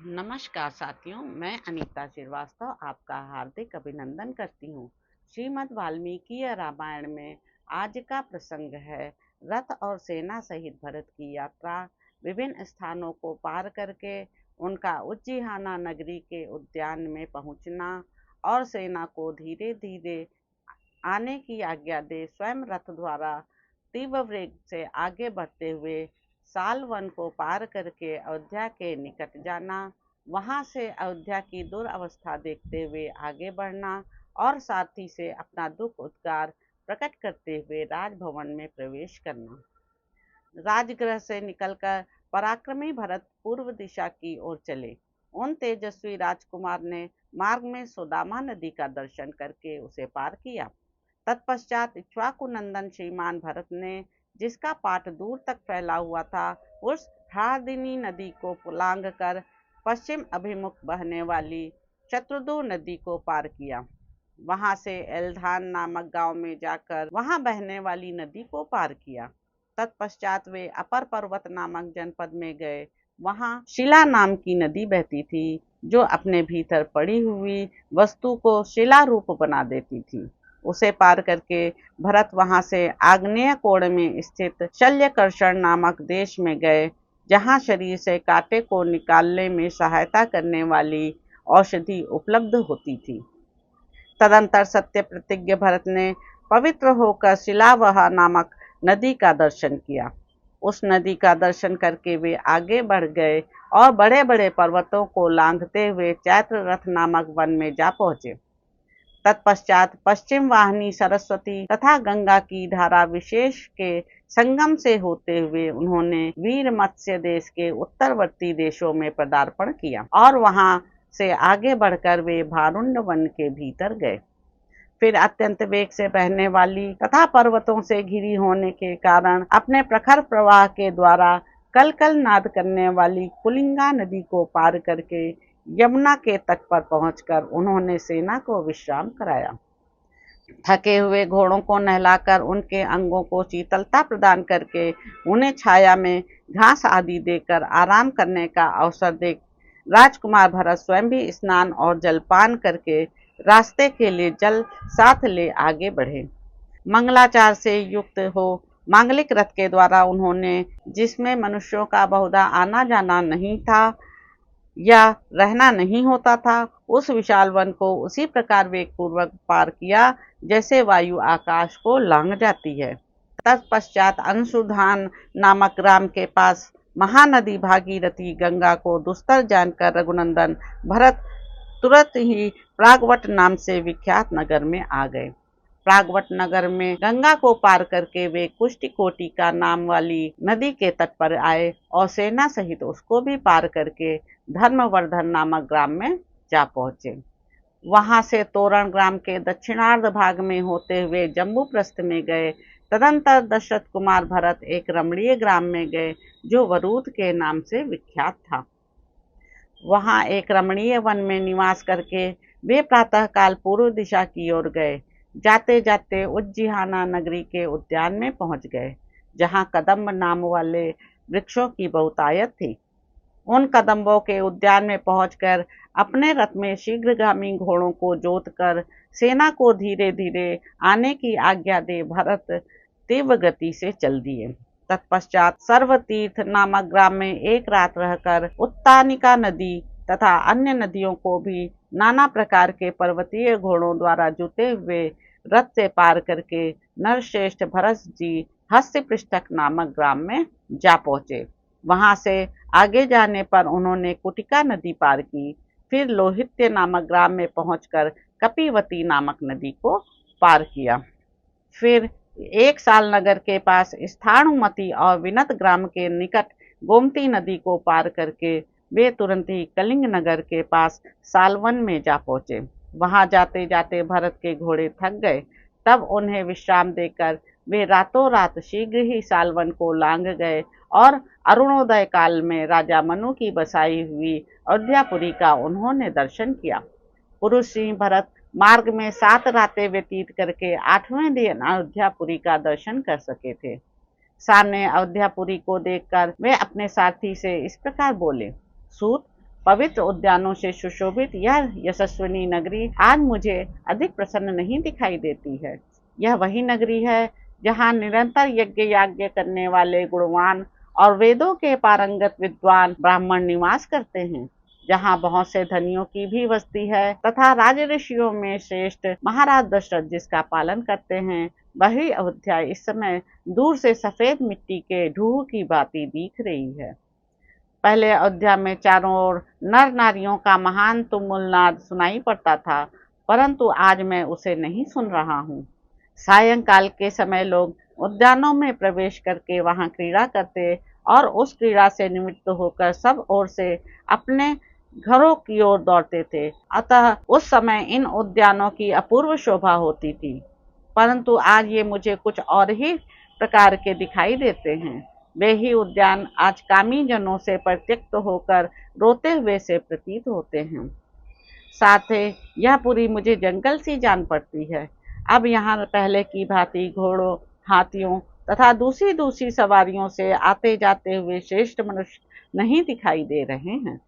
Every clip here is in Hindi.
नमस्कार साथियों, मैं अनीता श्रीवास्तव आपका हार्दिक अभिनंदन करती हूँ। श्रीमद् वाल्मीकि रामायण में आज का प्रसंग है रथ और सेना सहित भरत की यात्रा। विभिन्न स्थानों को पार करके उनका उज्जीहाना नगरी के उद्यान में पहुंचना और सेना को धीरे धीरे आने की आज्ञा दे स्वयं रथ द्वारा तीव्र वेग से आगे बढ़ते हुए साल वन को पार करके अयोध्या के निकट जाना, वहां से अयोध्या की दुरवस्था देखते हुए आगे बढ़ना और सारथी से अपना दुख उद्गार प्रकट करते हुए राजभवन में प्रवेश करना। राजगृह से निकलकर पराक्रमी भरत पूर्व दिशा की ओर चले। उन तेजस्वी राजकुमार ने मार्ग में सुदामा नदी का दर्शन करके उसे पार किया। तत्पश्चात इक्ष्वाकु नंदन श्रीमान भरत ने, जिसका पाट दूर तक फैला हुआ था, उस हारदिनी नदी को लांघ कर पश्चिम अभिमुख बहने वाली शत्रुदु नदी को पार किया। वहां से एलधान नामक गांव में जाकर वहां बहने वाली नदी को पार किया। तत्पश्चात वे अपर पर्वत नामक जनपद में गए। वहां शिला नाम की नदी बहती थी, जो अपने भीतर पड़ी हुई वस्तु को शिला रूप बना देती थी। उसे पार करके भरत वहां से आग्नेय कोण में स्थित शल्यकर्षण नामक देश में गए, जहां शरीर से कांटे को निकालने में सहायता करने वाली औषधि उपलब्ध होती थी। तदंतर सत्य प्रतिज्ञ भरत ने पवित्र होकर शिलावहा नामक नदी का दर्शन किया। उस नदी का दर्शन करके वे आगे बढ़ गए और बड़े बड़े पर्वतों को लांघते हुए चैत्र रथ नामक वन में जा पहुंचे। तत्पश्चात पश्चिम वाहिनी सरस्वती तथा गंगा की धारा विशेष के संगम से होते हुए उन्होंने वीर मत्स्य देश के उत्तरवर्ती देशों में पदार्पण किया और वहां से आगे बढ़कर वे भारुण्ड वन के भीतर गए। फिर अत्यंत वेग से बहने वाली तथा पर्वतों से घिरी होने के कारण अपने प्रखर प्रवाह के द्वारा कल कल नाद करने वाली कुलिंगा नदी को पार करके यमुना के तट पर पहुंचकर उन्होंने सेना को विश्राम कराया। थके हुए घोड़ों को नहलाकर उनके अंगों को शीतलता प्रदान करके उन्हें छाया में घास आदि देकर आराम करने का अवसर दे राजकुमार भरत स्वयं भी स्नान और जलपान करके रास्ते के लिए जल साथ ले आगे बढ़े। मंगलाचार से युक्त हो मांगलिक रथ के द्वारा उन्होंने, जिसमें मनुष्यों का बहुधा आना जाना नहीं था या रहना नहीं होता था, उस विशाल वन को उसी प्रकार वेग पूर्वक पार किया जैसे वायु आकाश को लांघ जाती है। तत्पश्चात अंशुधान नामक ग्राम के पास महानदी भागीरथी गंगा को दुस्तर जानकर रघुनंदन भरत तुरंत ही प्रागवट नाम से विख्यात नगर में आ गए। प्रागवट नगर में गंगा को पार करके वे कुष्टिकोटिका नाम वाली नदी के तट पर आए और सेना सहित उसको भी पार करके धर्मवर्धन नामक ग्राम में जा पहुंचे। वहां से तोरण ग्राम के दक्षिणार्ध भाग में होते हुए जम्बूप्रस्थ में गए। तदंतर दशरथ कुमार भरत एक रमणीय ग्राम में गए, जो वरूद के नाम से विख्यात था। वहां एक रमणीय वन में निवास करके वे प्रातःकाल पूर्व दिशा की ओर गए। जाते जाते उज्जीहाना नगरी के उद्यान में पहुंच गए, जहां कदम्ब नाम वाले वृक्षों की बहुतायत थी। उन कदम्बों के उद्यान में पहुंचकर अपने रथ में शीघ्रगामी घोड़ों को जोतकर सेना को धीरे धीरे आने की आज्ञा दे भरत तीव्र गति से चल दिए। तत्पश्चात सर्वतीर्थ नामक ग्राम में एक रात रहकर उत्तानिका नदी तथा अन्य नदियों को भी नाना प्रकार के पर्वतीय घोड़ों द्वारा जुते हुए रथ से पार करके नरश्रेष्ठ भरत जी हस्तिपृष्ठक नामक ग्राम में जा पहुंचे। वहां से आगे जाने पर उन्होंने कुटिका नदी पार की। फिर लोहित्य नामक ग्राम में पहुंचकर कपिवती नामक नदी को पार किया। फिर एक साल नगर के पास स्थाणुमति और विनत ग्राम के निकट गोमती नदी को पार करके वे तुरंत ही कलिंग नगर के पास सालवन में जा पहुंचे। वहां जाते जाते भरत के घोड़े थक गए। तब उन्हें विश्राम देकर वे रातों रात शीघ्र ही सालवन को लांघ गए और अरुणोदय काल में राजा मनु की बसाई हुई अयोध्यापुरी का उन्होंने दर्शन किया। पुरुष सिंह भरत मार्ग में 7 रातें व्यतीत करके 8वें दिन अयोध्यापुरी का दर्शन कर सके थे। सामने अयोध्यापुरी को देखकर वे अपने सारथी से इस प्रकार बोले, सूत, पवित्र उद्यानों से सुशोभित यह यशस्विनी नगरी आज मुझे अधिक प्रसन्न नहीं दिखाई देती है। यह वही नगरी है जहाँ निरंतर यज्ञ याज्ञ करने वाले गुणवान और वेदों के पारंगत विद्वान ब्राह्मण निवास करते हैं, जहाँ बहुत से धनियों की भी बस्ती है तथा राज ऋषियों में श्रेष्ठ महाराज दशरथ जिसका पालन करते हैं। वही अयोध्या इस समय दूर से सफेद मिट्टी के ढूंढ की भांति दिख रही है। पहले अयोध्या में चारों ओर नर नारियों का महान तुमुल नाद सुनाई पड़ता था, परंतु आज मैं उसे नहीं सुन रहा हूँ। सायंकाल के समय लोग उद्यानों में प्रवेश करके वहां क्रीड़ा करते और उस क्रीड़ा से निमित्त होकर सब ओर से अपने घरों की ओर दौड़ते थे। अतः उस समय इन उद्यानों की अपूर्व शोभा होती थी, परंतु आज ये मुझे कुछ और ही प्रकार के दिखाई देते हैं। वे ही उद्यान आज कामी जनों से परित्यक्त होकर रोते हुए से प्रतीत होते हैं। साथ ही यह पुरी मुझे जंगल सी जान पड़ती है। अब यहाँ पहले की भांति घोड़ों, हाथियों तथा दूसरी दूसरी सवारियों से आते जाते हुए श्रेष्ठ मनुष्य नहीं दिखाई दे रहे हैं।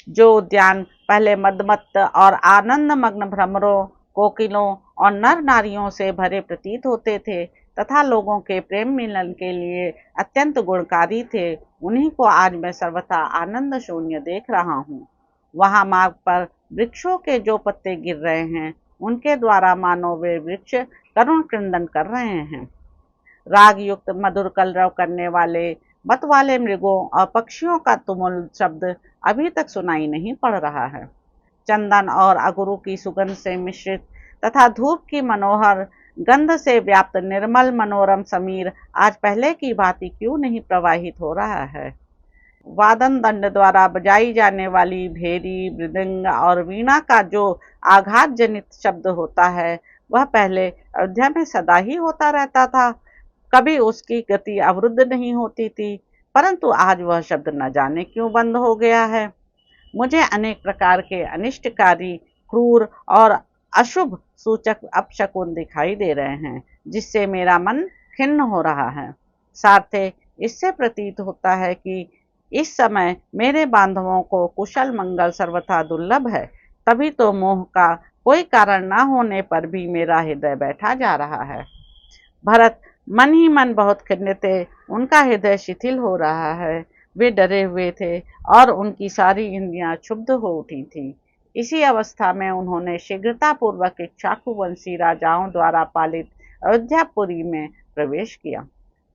जो उद्यान पहले मदमत्त और आनंद मग्न भ्रमरों, कोकिलों और नर नारियों से भरे प्रतीत होते थे तथा लोगों के प्रेम मिलन के लिए अत्यंत गुणकारी थे, उन्हीं को आज मैं सर्वथा आनंद शून्य देख रहा हूँ। वहां मार्ग पर वृक्षों के जो पत्ते गिर रहे हैं, उनके द्वारा मानो वे वृक्ष करुण क्रंदन कर रहे हैं। राग युक्त मधुर कलरव करने वाले मत वाले मृगों और पक्षियों का तुमुल शब्द अभी तक सुनाई नहीं पड़ रहा है। चंदन और अगरू की सुगंध से मिश्रित तथा धूप की मनोहर गंध से व्याप्त निर्मल मनोरम समीर आज पहले की भांति क्यों नहीं प्रवाहित हो रहा है। वादन दंड द्वारा बजाई जाने वाली भेरी, मृदंग और वीणा का जो आघात जनित शब्द होता है, वह पहले अयोध्या में सदा ही होता रहता था। कभी उसकी गति अवरुद्ध नहीं होती थी, परंतु आज वह शब्द न जाने क्यों बंद हो गया है। मुझे अनेक प्रकार के अनिष्टकारी, क्रूर और अशुभ सूचक अपशकुन दिखाई दे रहे हैं, जिससे मेरा मन खिन्न हो रहा है। साथ ही इससे प्रतीत होता है कि इस समय मेरे बांधवों को कुशल मंगल सर्वथा दुर्लभ है, तभी तो मोह का कोई कारण न होने पर भी मेरा हृदय बैठा जा रहा है। भरत मन ही मन बहुत खिन्न थे, उनका हृदय शिथिल हो रहा है। वे डरे हुए थे और उनकी सारी इंद्रियां क्षुब्ध हो उठी थी। इसी अवस्था में उन्होंने शीघ्रतापूर्वक इक्ष्वाकुवंशी राजाओं द्वारा पालित अयोध्यापुरी में प्रवेश किया।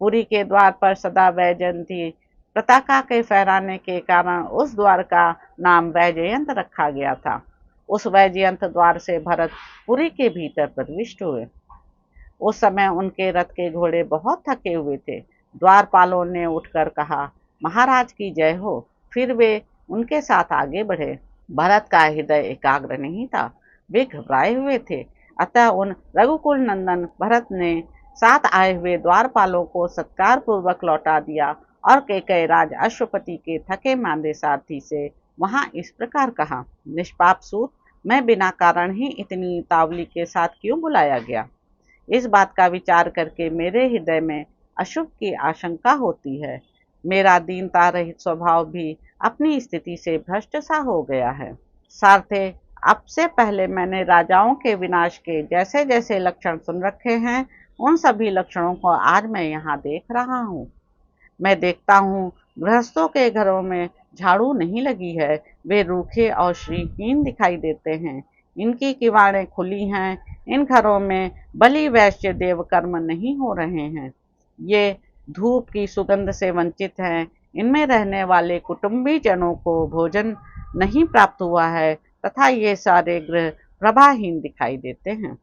पुरी के द्वार पर सदा वैजयंती पताका के फहराने के कारण उस द्वार का नाम वैजयंत रखा गया था। उस वैजयंत द्वार से भरत पुरी के भीतर प्रविष्ट हुए। उस समय उनके रथ के घोड़े बहुत थके हुए थे। द्वारपालों ने उठकर कहा, महाराज की जय हो। फिर वे उनके साथ आगे बढ़े। भरत का हृदय एकाग्र नहीं था, वे घबराए हुए थे। अतः उन रघुकुल नंदन भरत ने साथ आए हुए द्वारपालों को सत्कार पूर्वक लौटा दिया और कैकेयी राज अश्वपति के थके मांदे सारथी से वहां इस प्रकार कहा, निष्पाप सूत, मैं बिना कारण ही इतनी उतावली के साथ क्यों बुलाया गया। इस बात का विचार करके मेरे हृदय में अशुभ की आशंका होती है। मेरा दीनता रहित स्वभाव भी अपनी स्थिति से भ्रष्ट सा हो गया है। सारथे, अब से पहले मैंने राजाओं के विनाश के जैसे जैसे लक्षण सुन रखे हैं, उन सभी लक्षणों को आज मैं यहाँ देख रहा हूँ। मैं देखता हूँ गृहस्थों के घरों में झाड़ू नहीं लगी है, वे रूखे और श्रीहीन दिखाई देते हैं। इनकी किवाड़ें खुली हैं, इन घरों में बलि वैश्य देव कर्म नहीं हो रहे हैं। ये धूप की सुगंध से वंचित हैं। इनमें रहने वाले कुटुंबी जनों को भोजन नहीं प्राप्त हुआ है तथा ये सारे गृह प्रभाहीन दिखाई देते हैं।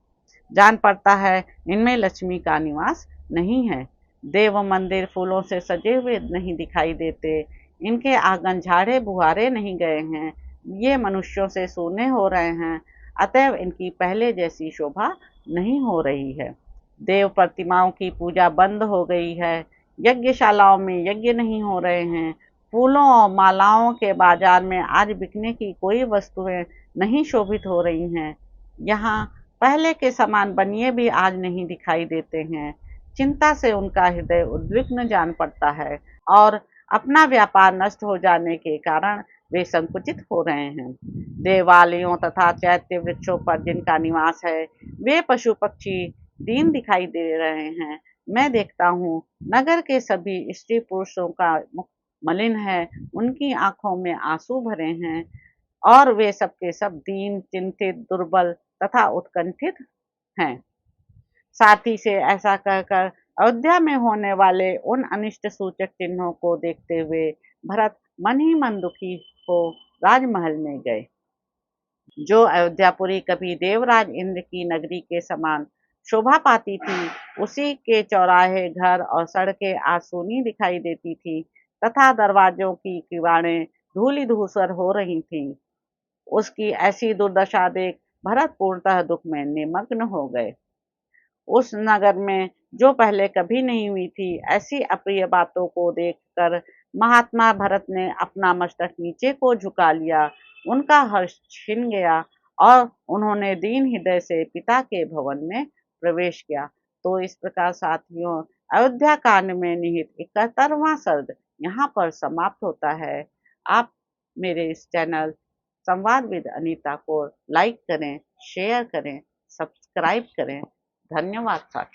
जान पड़ता है इनमें लक्ष्मी का निवास नहीं है। देव मंदिर फूलों से सजे हुए नहीं दिखाई देते। इनके आंगन झाड़े बुहारे नहीं गए हैं। ये मनुष्यों से सोने हो रहे हैं, अतएव इनकी पहले जैसी शोभा नहीं हो रही है। देव प्रतिमाओं की पूजा बंद हो गई है। यज्ञशालाओं में यज्ञ नहीं हो रहे हैं। फूलों और मालाओं के बाजार में आज बिकने की कोई वस्तुएं नहीं शोभित हो रही हैं। यहाँ पहले के समान बनिए भी आज नहीं दिखाई देते हैं। चिंता से उनका हृदय उद्विग्न जान पड़ता है और अपना व्यापार नष्ट हो जाने के कारण वे संकुचित हो रहे हैं। देवालयों तथा चैत्य वृक्षों पर जिनका निवास है, वे पशु पक्षी दीन दिखाई दे रहे हैं। मैं देखता हूँ नगर के सभी स्त्री पुरुषों का मुख मलिन है, उनकी आंखों में आंसू भरे हैं और वे सब के सब दीन, चिंतित, दुर्बल तथा उत्कंठित हैं। साथी से ऐसा कहकर अयोध्या में होने वाले उन अनिष्ट सूचक चिन्हों को देखते हुए भरत मन ही मन दुखी हो राजमहल में गए। जो अयोध्यापुरी कभी देवराज इंद्र की नगरी के समान शोभा पाती थी, उसी के चौराहे, घर और सड़कें आज सूनी दिखाई देती थी तथा दरवाजों की किवाड़ें धूलि धूसर हो रही थीं। उसकी ऐसी दुर्दशा देख भरत पूर्णतः दुख में निमग्न हो गए। उस नगर में जो पहले कभी नहीं हुई थी, ऐसी अप्रिय बातों को देखकर महात्मा भरत ने अपना मस्तक नीचे को झुका लिया। उनका हर्ष छिन गया और उन्होंने दीन हृदय से पिता के भवन में प्रवेश किया। तो इस प्रकार साथियों, अयोध्या कांड में निहित 71वां सर्ग यहाँ पर समाप्त होता है। आप मेरे इस चैनल संवाद विद अनीता को लाइक करें, शेयर करें, सब्सक्राइब करें। धन्यवाद साथियों।